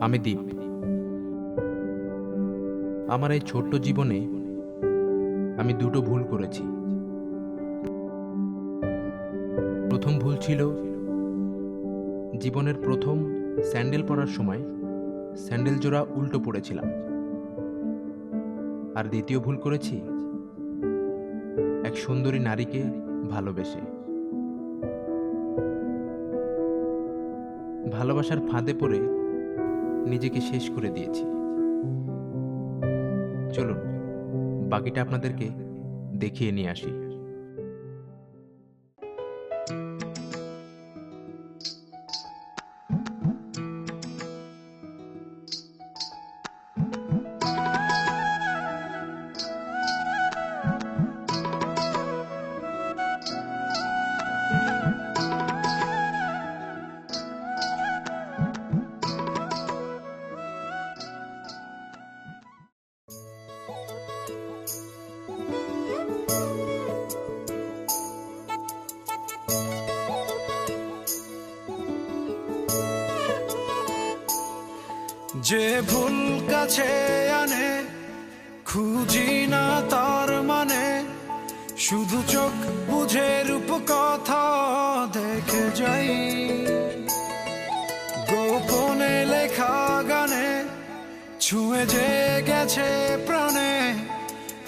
আমি দীপ। আমার এই ছোট্ট জীবনে আমি দুটো ভুল করেছি। প্রথম ভুল ছিল জীবনের প্রথম স্যান্ডেল পরার সময় স্যান্ডেল জোড়া উল্টো পড়েছিলাম। আর দ্বিতীয় ভুল করেছি এক সুন্দরী নারীকে ভালোবেসে। ভালোবাসার ফাঁদে পড়ে নিজেকে শেষ করে দিয়েছি। চলুন বাকিটা আপনাদেরকে দেখিয়ে নিয়ে আসি। যে ভুল কাছে আনে খুঁজি না তার মানে, শুধু চোখ বুঝে রূপ কথা দেখে যাই। গোপনে লেখা গানে ছুঁয়ে যে গেছে প্রাণে,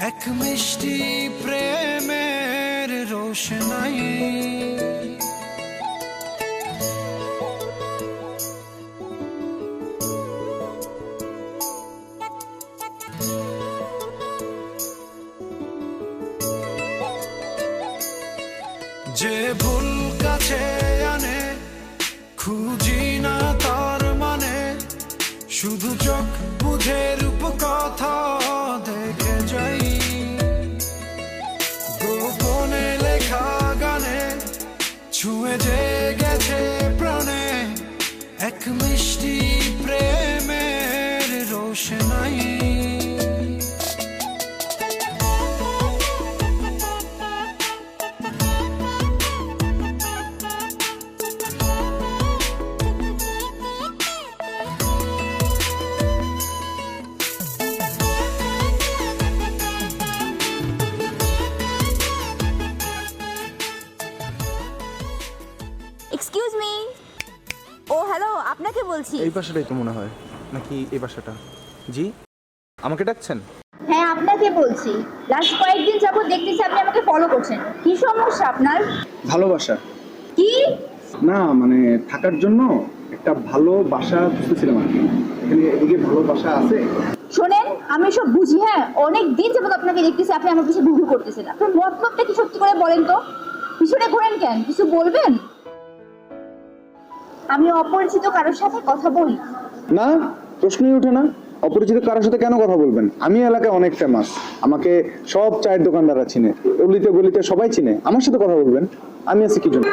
এক মিষ্টি প্রেমের রোশনাই। যে ভুল কাছে আনে খুঁজি না তার মানে, শুধু চোখ বুঝে রূপ কথা দেখে যাই। গোপনে লেখা গানে ছুঁয়ে যে গেছে প্রাণে, এক মিষ্টি প্রেমের রোশনাই। Excuse me. ও হ্যালো, আপনাকে বলছি। এই বাসাটাই তো মনে হয়, নাকি এই বাসাটা? জি, আমাকে ডাকছেন? হ্যাঁ আপনাকে বলছি। লাস্ট কয়েকদিন যাবত দেখতেছি আপনি আমাকে ফলো করছেন। কি সমস্যা আপনার? ভালোবাসা? কি? না মানে থাকার জন্য একটা ভালো বাসা খুঁজতেছিলাম আর কি। এখানে এদিকে ভালো বাসা আছে? শোনেন, আমি সব বুঝি। হ্যাঁ, অনেক দিন যাবত আপনাকে দেখতেছি, আপনি আমার পিছনে ঘুরঘুর করতেছেন। আপনার মতলবটা কি সত্যি করে বলেন তো? পিছনে ঘোরেন কেন? কিছু বলবেন? আমি অপরিচিত কারোর সাথে কথা বলি না, প্রশ্নই ওঠে না। অপরিচিত কারোর সাথে কেন কথা বলবেন? আমি এলাকায় অনেক ফেমাস, আমাকে সব চায়ের দোকানদাররা চিনে, অলিতে গলিতে সবাই চিনে। আমার সাথে কথা বলবেন? আমি আছি কি জন্য?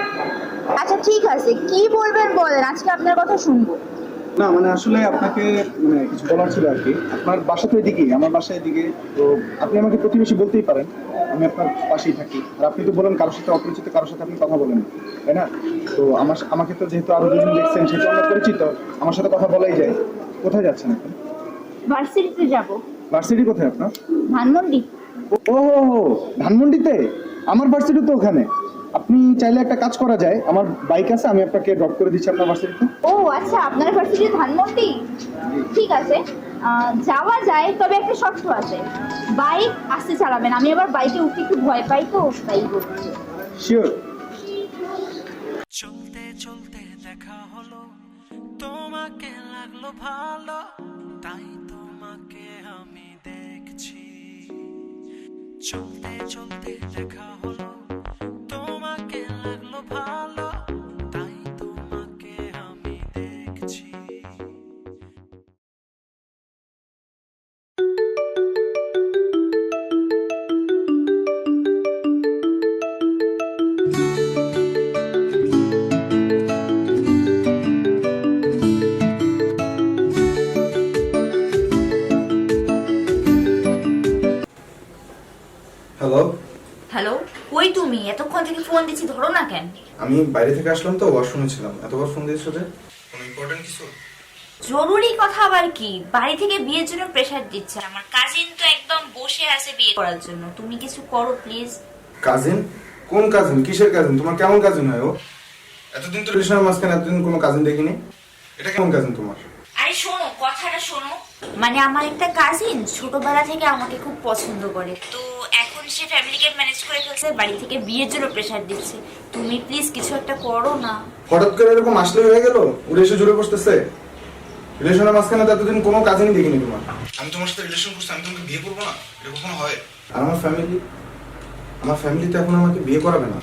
আচ্ছা ঠিক আছে, কি বলবেন বলেন, আজকে আপনার কথা শুনবো। না মানে আসলে আপনাকে মানে কিছু বলার ছিল আর কি। আপনার বাসা তো এদিকে, আমার বাসা এদিকে, তো আপনি আমাকে প্রতিবেশী বলতেই পারেন। আমি আপনার পাশেই থাকি। আর আপনি তো বলেন কারোর সাথে অপরিচিত কারোর সাথে আপনি কথা বলেন, তাই না? তো আমাকে তো যেহেতু আরো দুজন দেখছেন, সেটা আমরা পরিচিত, আমার সাথে কথা বলাই যায়। কোথায় যাচ্ছেন এখন? ভার্সিটিতে যাব। ভার্সিটি কোথায় আপনার? ধানমন্ডি। ও ধানমন্ডিতে? আমার ভার্সিটি তো ওখানে। আপনি চাইলে একটা কাজ করা যায়, আমার বাইক আছে, আমি আপনাকে ড্রপ করে দিচ্ছি আপনার ভার্সিটিতে। ও আচ্ছা, আপনার ভার্সিটি ধানমন্ডি। ঠিক আছে, যাওয়া যায়, তবে একটা শর্ত আছে। বাইক আস্তে চালাবেন, আমি আবার বাইকে উঠতে একটু ভয় পাই, তো তাই বলছি। শিওর। চলতে চলতে দেখা হলো, তোমাকে লাগলো ভালো, তাই তোমাকে আমি দেখছি। চলতে চলতে দেখা হলো, তোমাকে লাগলো ভালো, তাই তোমাকে আমি দেখছি। হ্যালো। হ্যালো, কই তুমি? কেন? আমি বাইরে থেকে আসলাম তো, ওয়াশরুমে ছিলাম। এতবার ফোন দিয়েছো যে? কোনো ইম্পর্টেন্ট কিছু? জরুরি কথা আবার কি? বাড়ি থেকে বিয়ের জন্য প্রেসার দিচ্ছে। আমার কাজিন তো একদম বসে আছে বিয়ে করার জন্য। তুমি কিছু করো প্লিজ। কাজিন? কোন কাজিন? কিসের কাজিন? তোমার কেমন কাজিন হয় ও? এতদিন তো রিলেশনের মাঝখানে এতদিন কোনো কাজিন দেখিনি। এটা কেমন কাজিন তোমার? আরে শোনো, কথাটা শোনো। মানে আমার একটা কাজিন ছোটবেলা থেকে আমাকে খুব পছন্দ করে, তো এখন সে ফ্যামিলিকে ম্যানেজ করে ফেলছে, বাড়ি থেকে বিয়ের জন্য প্রেসার দিচ্ছে। তুমি প্লিজ কিছু একটা করো না। হঠাৎ করে এরকম আসলে হয়ে গেল? উড়ে এসে জুড়ে বসতেছে। রিলেশনের মাঝখানে তো এতদিন কোনো কাজিনই দেখিনি তোমার। আমি তোমার সাথে রিলেশন করছি, আমি তোমাকে বিয়ে করবো না? এটা কখনো হয়? আর আমার ফ্যামিলি তো এখন আমাকে বিয়ে করাবে না।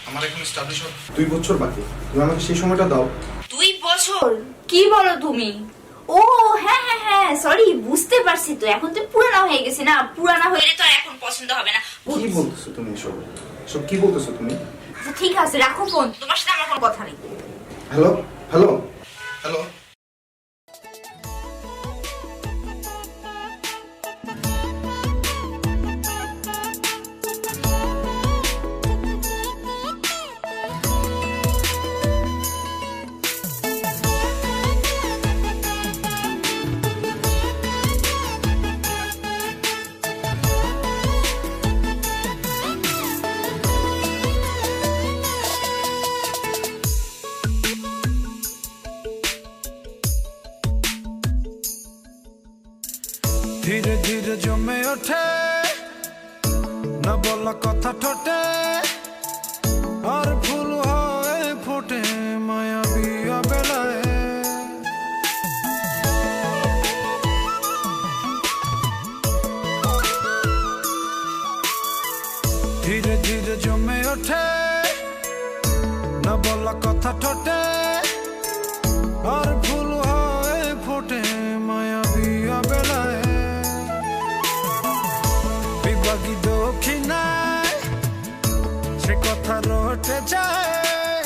আমার এখন এস্টাবলিশ হওয়ার 2 বছর বাকি। তুমি আমাকে সেই সময়টা দাও। 2 বছর? কি বলো তুমি? ও হ্যাঁ হ্যাঁ হ্যাঁ, সরি, বুঝতে পারছি। তো এখন তো পুরানা হয়ে গেছে না, পুরানা হইলে তো আর এখন পছন্দ হবে না। কি বলতেছো তুমি এসব কি বলতেছো তুমি? আচ্ছা, ঠিক আছে, রাখো ফোন, তোমার সাথে আমার কোনো কথা নেই। Hello hello hello. ধীরে ধীরে জমে ওঠে না বলা কথা ঠোঁটে, আর ফুল হয়ে ফোটে মায়াবী বেলায়। ধীরে ধীরে জমে ওঠে না বলা কথা ঠোঁটে, আর ফুল হয়ে ফোটে মায়াবী বেলায়। বিভাগী দক্ষিণায় সে কথা রটে যায়,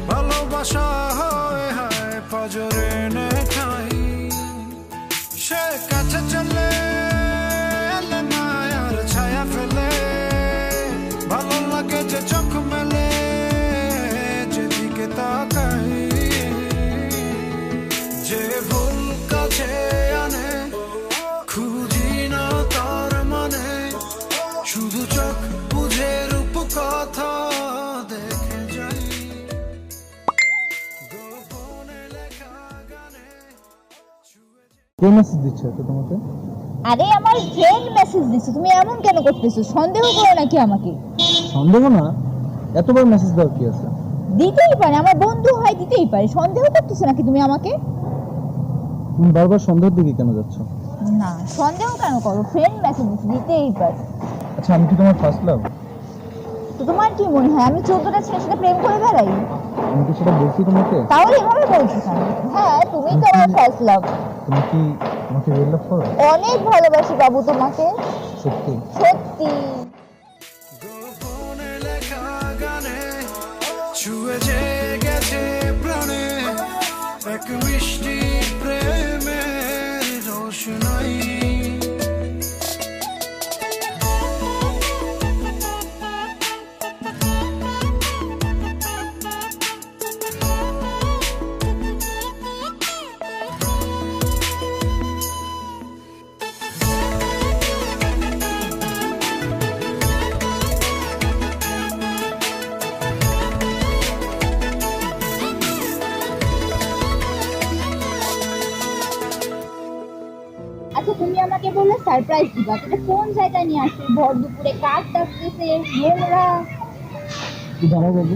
ভালোবাসা হয় হায় পাজরে নে ঠাই। সে কাছে চলে এলে মায়ার ছায়া ফেলে, ভালো লাগে যে চোখ মেলে যেদিকে তাকাই। যে ভুল কাছে আনে খুঁজি না তার মানে, শুধু চোখ বুঝে রূপ কথা দেখে যাই। গোপনে লেখা গানে কে মেসেজ দিচ্ছে তো তোমাকে? আরে আমার ফ্রেন্ড মেসেজ দিচ্ছে। তুমি এমন কেন করতেছো? সন্দেহ করো নাকি আমাকে? সন্দেহ না, এতবার মেসেজ দেওয়ার কি আছে? দিতেই পারে, আমার বন্ধু হয়, দিতেই পারে। সন্দেহ করতেছো নাকি তুমি আমাকে? তুমি বারবার সন্দেহের দিকে কেন যাচ্ছ? না, সন্দেহ কেন করো? ফ্রেন্ড মেসেজ দিচ্ছে, দিতেই পারে। আচ্ছা, আমি কি তোমার ফার্স্ট লাভ? তো তোমার কি মনে হয় আমি 14টা ছেলের সাথে প্রেম করে বেড়াই? আমি কি সেটা বলছি তোমাকে? তাহলে এভাবে বলছো কেন? হ্যাঁ, তুমি তো আমার ফার্স্ট লাভ। তুমি কি আমাকে রিয়েল লাভ করো? অনেক ভালোবাসি বাবু তোমাকে, সত্যি? সত্যি। গোপনে লেখা গানে ছুঁয়ে যে গেছে প্রাণে, এক মিষ্টি প্রেমের রোশনাই। আচ্ছা, তুমি আমাকে বললে সারপ্রাইজ দিবা, এটা কোন জায়গায় নিয়ে আসছে? ভর দুপুরে কাক ডাকতেছে, নোংরা। কি জানো বাবু,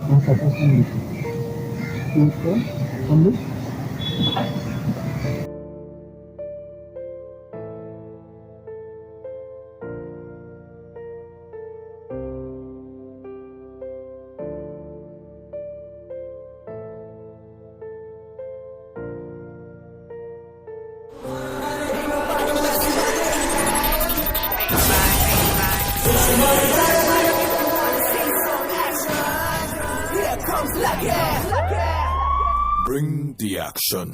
আমার সারপ্রাইজ ফোন দিচ্ছি। তুমি তো ফোন দিস। Bring the action.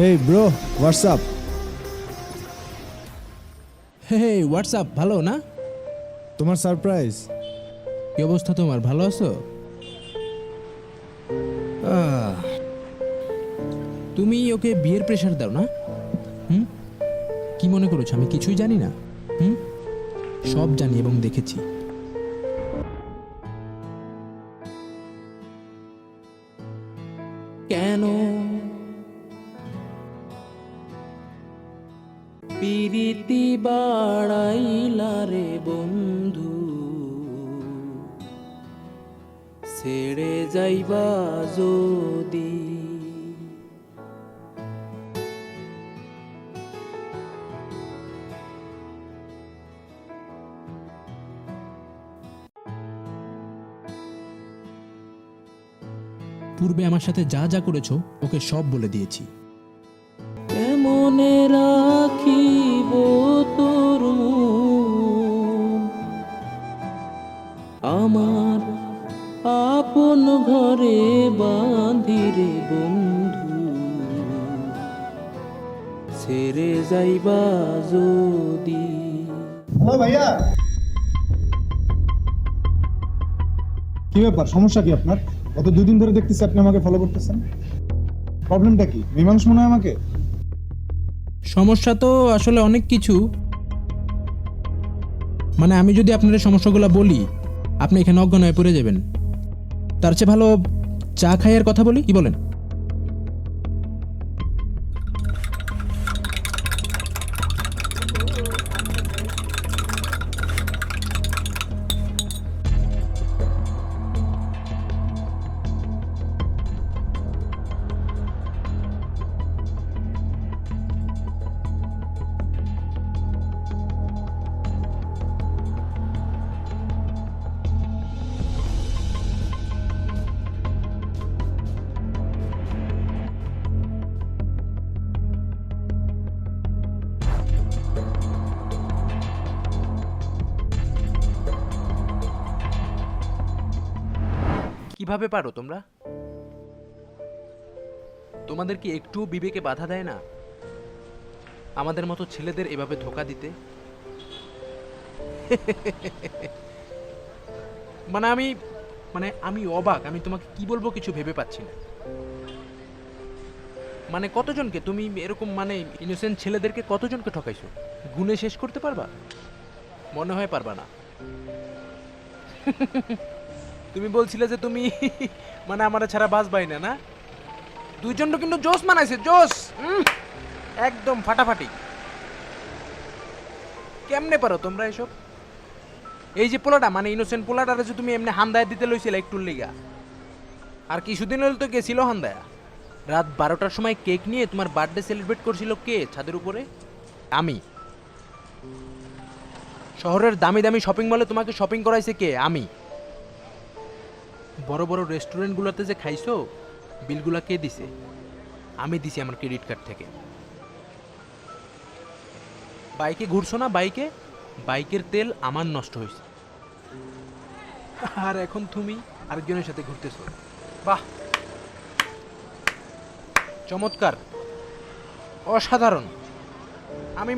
Hey bro, what's up? Hey WhatsApp, ভালো না? তোমার সারপ্রাইজ। কি অবস্থা তোমার, ভালো আছো? তুমি ওকে বিয়ের প্রেশার দাও না? কি মনে করেছো আমি কিছুই জানি না? সব জানি এবং দেখেছি। কেন পিরিতি বাড়াইলা রে বন্ধু, ছেড়ে যাইবা যদি? পূর্বে আমার সাথে যা যা করেছো ওকে সব বলে দিয়েছি। কেমনে রাখিব তোর মন, আমার আপন ঘরে বাঁধিরে বন্ধু, ছেড়ে যাইবা যদি? হ্যালো ভাইয়া, কি ব্যাপার, সমস্যা কি আপনার? গত 2 দিন ধরে দেখতেছি আপনি আমাকে ফলো করতেছেন। প্রবলেমটা কি? মীমাংস মনে হয় আমাকে? সমস্যা তো আসলে অনেক কিছু। মানে আমি যদি আপনার সমস্যাগুলো বলি আপনি এখানে অজ্ঞান হয়ে পড়ে যাবেন। তার চেয়ে ভালো চা খাইয়ের কথা বলি, কি বলেন? কিভাবে পারো তোমরা? তোমাদের কি একটু বিবেকে বাধা দেয় না আমাদের মতো ছেলেদের এভাবে ধোকা দিতে? আমি অবাক, আমি তোমাকে কি বলবো কিছু ভেবে পাচ্ছি না। কতজনকে তুমি এরকম ইনোসেন্ট ছেলেদেরকে কতজনকে ঠকাইছো? গুণে শেষ করতে পারবা? মনে হয় পারবা না। তুমি বলছিলে যে তুমি আমার ছাড়া বাঁচবাই না, না? 2 জন কিন্তু জোস মানাইছে, জোস একদম ফাটাফাটি। কেমনে পারো তোমরা এসব? এই যে পোলাটা ইনোসেন্ট পোলাটারে যে তুমি এমনি হান্দায় দিতে লইছিলে একটুর লিগা, আর কিছুদিন হল তো গেছিল হান্দায়া। রাত 12টার সময় কেক নিয়ে তোমার বার্থডে সেলিব্রেট করছিল কে ছাদের উপরে? আমি। শহরের দামি দামি শপিং মলে তোমাকে শপিং করাইছে কে? আমি। বড় বড় রেস্টুরেন্টগুলোতে যে খাইছো বিলগুলা কে দিছে? আমি দিছি আমার ক্রেডিট কার্ড থেকে। বাইকে ঘুরছো না, বাইকের তেল আমার নষ্ট হয়েছে, আর এখন তুমি আরেকজনের সাথে ঘুরতেছো। বাহ, চমৎকার, অসাধারণ। আমি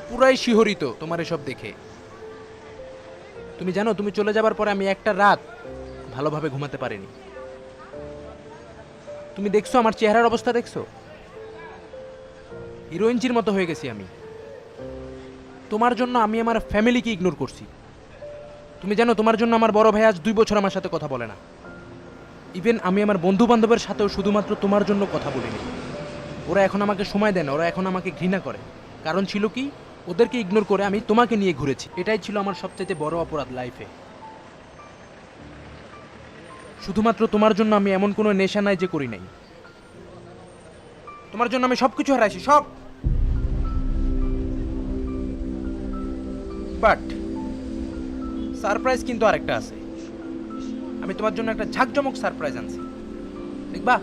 পুরাই শিহরিত তোমার এসব দেখে। তুমি জানো, তুমি চলে যাবার পরে আমি একটা রাত ভালোভাবে ঘুমাতে পারিনি। তুমি দেখছো আমার চেহারার অবস্থা, দেখছো? হিরোইনজির মতো হয়ে গেছি আমি। তোমার জন্য আমি আমার ফ্যামিলিকে ইগনোর করছি। তুমি জানো, তোমার জন্য আমার বড় ভাই আজ 2 বছর আমার সাথে কথা বলে না। ইভেন আমি আমার বন্ধু বান্ধবের সাথেও শুধুমাত্র তোমার জন্য কথা বলিনি। ওরা এখন আমাকে সময় দেয় না, ওরা এখন আমাকে ঘৃণা করে। কারণ ছিল কি, ওদেরকে ইগনোর করে আমি তোমাকে নিয়ে ঘুরেছি। এটাই ছিল আমার সবচেয়ে বড় অপরাধ লাইফে। শুধুমাত্র তোমার জন্য আমি এমন কোনো নেশা নাই যে করি নাই। তোমার জন্য আমি সবকিছু হারাইছি, সব। বাট সারপ্রাইজ কিন্তু আরেকটা আছে। আমি তোমার জন্য একটা ঝাঁকজমক সারপ্রাইজ আনছি, দেখবা?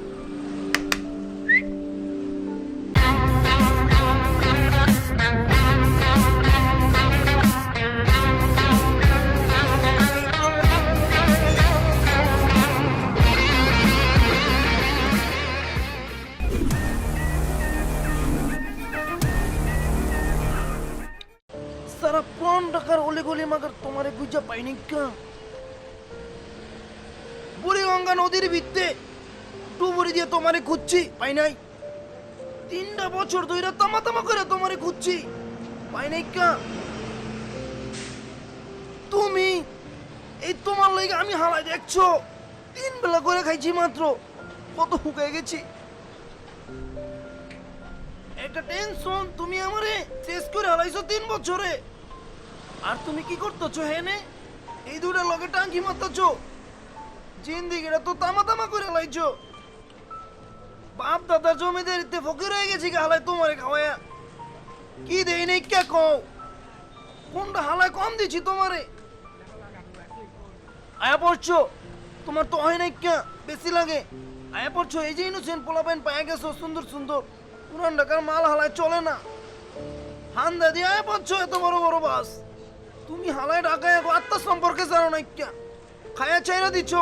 মাগার তোমারে বুঝা পাইনি কা বুড়িগঙ্গা নদীর ভিত্তে ডুবুরি দিয়ে তোমারে খুঁজছি পাই নাই 3টা বছর ধরে তামা তামা করে তোমারে খুঁজছি পাই নাই কা তুমি এই তোমার লাগি আমি হালাই দেখছো 3 বেলা করে খাইছি মাত্র কত শুকায় গেছি একটা টেনশন তুমি আমারে শেষ করে হালাইছো 3 বছরে আর তুমি কি করতেছো হেনে এই দুটা লগে টাঙ্কি মারতেছো জিন্দিগিটা তো তামা তামা করে লাইছো বাপ দাদা জমিদের ফকির হয়ে গেছি হালাই তোমারে খাওয়ায়া কি দেই নাই কে কও কোনটা হালাই কম দিছি তোমারে আয়া পড়ছো তোমার তো হয় নাই কে বেশি লাগে আয়া পড়ছো এই যে ইনোসেন্ট পোলাপাইন পায়া গেছো সুন্দর সুন্দর পুরান ঢাকার মাল হালায় চলে না হান্দা দিয়ে আয়া পড়ছো এত বড় বড় বাস তুমি হালায় ঢাকায় আত্মা সম্পর্কে জানো না কে খায়া চাইরা দিচ্ছ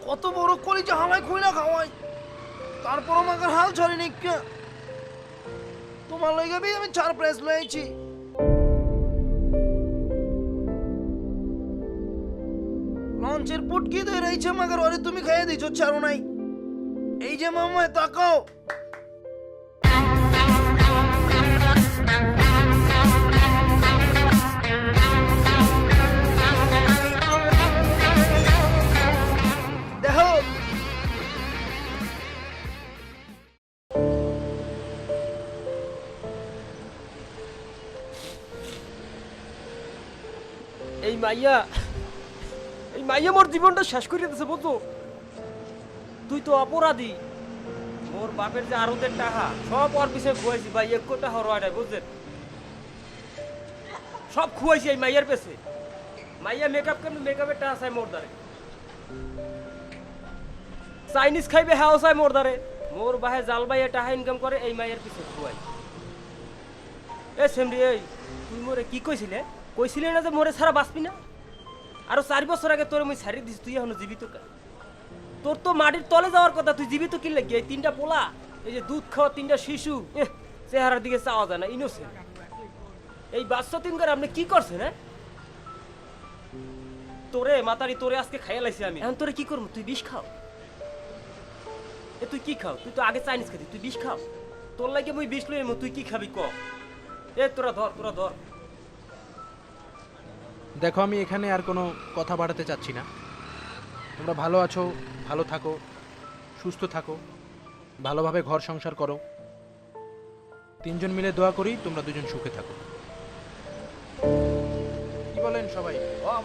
কত বড় কলিজা হালায় খুইলা খাওয়াই তারপর আমাকে হাল ছাড়ি নি কে তোমার লইগে আমি 4 প্রাইস লইছি লঞ্চের পুটকি ধরে রইছে মাগার ওরে তুমি খাইয়ে দিছো ছাড়ো নাই এই যে মামা তাকাও দেখো এই মাইয়া মোর জীবনটা শেষ করে দিছে বুঝছো তুই তো অপরাধী মোর বাপের যে আরতের টাকা সব ওর পিছিয়ে খুয়াইছি ভাই 1 কোটি টাকা রয় নাই বুঝছেন সব খুয়াইছি এই মাইয়ার পেছে মাইয়া মেকআপের টাকা চাই মোর দ্বারে চাইনিজ খাইবে হ্যাঁ চাই মোর দ্বারে মোর বাহে জাল বাইয়ে টাকা ইনকাম করে এই মাইয়ার পিছে খুয়াই এ সেমরি এই তুই মোরে কি কইছিলে না যে মোরে ছাড়া বাঁচবি না আরো 4 বছর আগে তোর মুই ছাড়ি দিস তুই এখনো জীবিত কা তোর তো মাটির তলে যাওয়ার কথা তুই জীবিত কি লাগি এই 3টা পোলা এই যে দুধ খাওয়া 3টা শিশু চেহারার দিকে চাওয়া যায় না ইনোসেন্ট এই বাচ্চা 3 করে আপনি কি করছেন হ্যাঁ তোরে মাতারি তোরে আজকে খাইয়া লাইছি আমি এখন তোরে কি করব তুই বিষ খাও তুই কি খাও তুই তো আগে চাইনিজ খাতি তুই বিষ খাও তোর লাগে মুই বিষ লই তুই কি খাবি ক তোরা ধর দেখো আমি এখানে আর কোনো কথা বাড়াতে চাচ্ছি না তোমরা ভালো আছো ভালো থাকো সুস্থ থাকো ভালোভাবে ঘর সংসার করো 3 জন মিলে দোয়া করি তোমরা 2 জন সুখে থাকো কি বলেন সবাই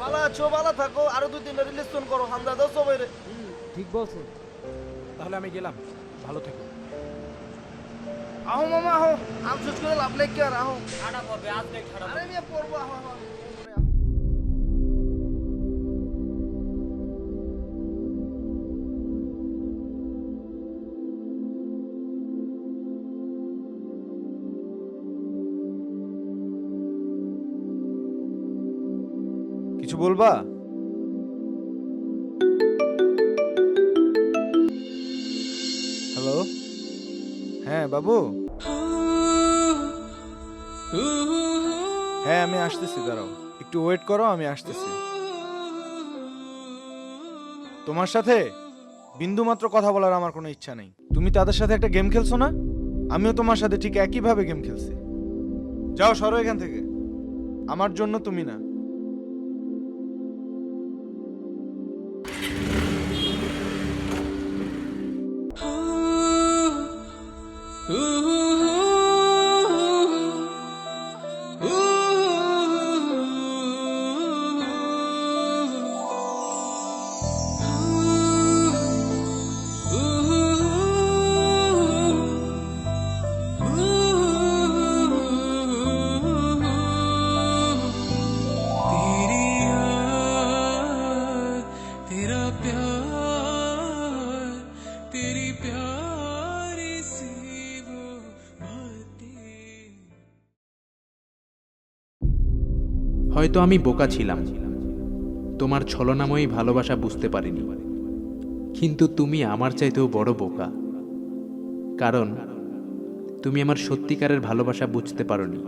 ভালো আছো ভালো থাকো আরো 2-3টা রিলেশন করো হামদা দাও সবাই রে ঠিক বলছো তাহলে আমি গেলাম ভালো থেকো আহো মামা আহো আফসোস করে লাভ নেই কি আর আহো ঠাড়া পড়বে আজ দেখ ঠাড়া আরে মিয়া পড়বো আহো আহো কিছু বলবা? হ্যালো, হ্যাঁ বাবু, হ্যাঁ আমি আসতেছি, দাঁড়াও একটু ওয়েট করো, আমি আসতেছি। তোমার সাথে বিন্দু মাত্র কথা বলার আমার কোনো ইচ্ছা নেই। তুমি তাদের সাথে একটা গেম খেলছো না, আমিও তোমার সাথে ঠিক একইভাবে গেম খেলছি। যাও, সরো এখান থেকে, আমার জন্য তুমি না। হয়তো আমি বোকা ছিলাম, তোমার ছলনাময়ী ভালোবাসা বুঝতে পারিনি, কিন্তু তুমি আমার চাইতেও বড় বোকা, কারণ তুমি আমার সত্যিকারের ভালোবাসা বুঝতে পারোনি।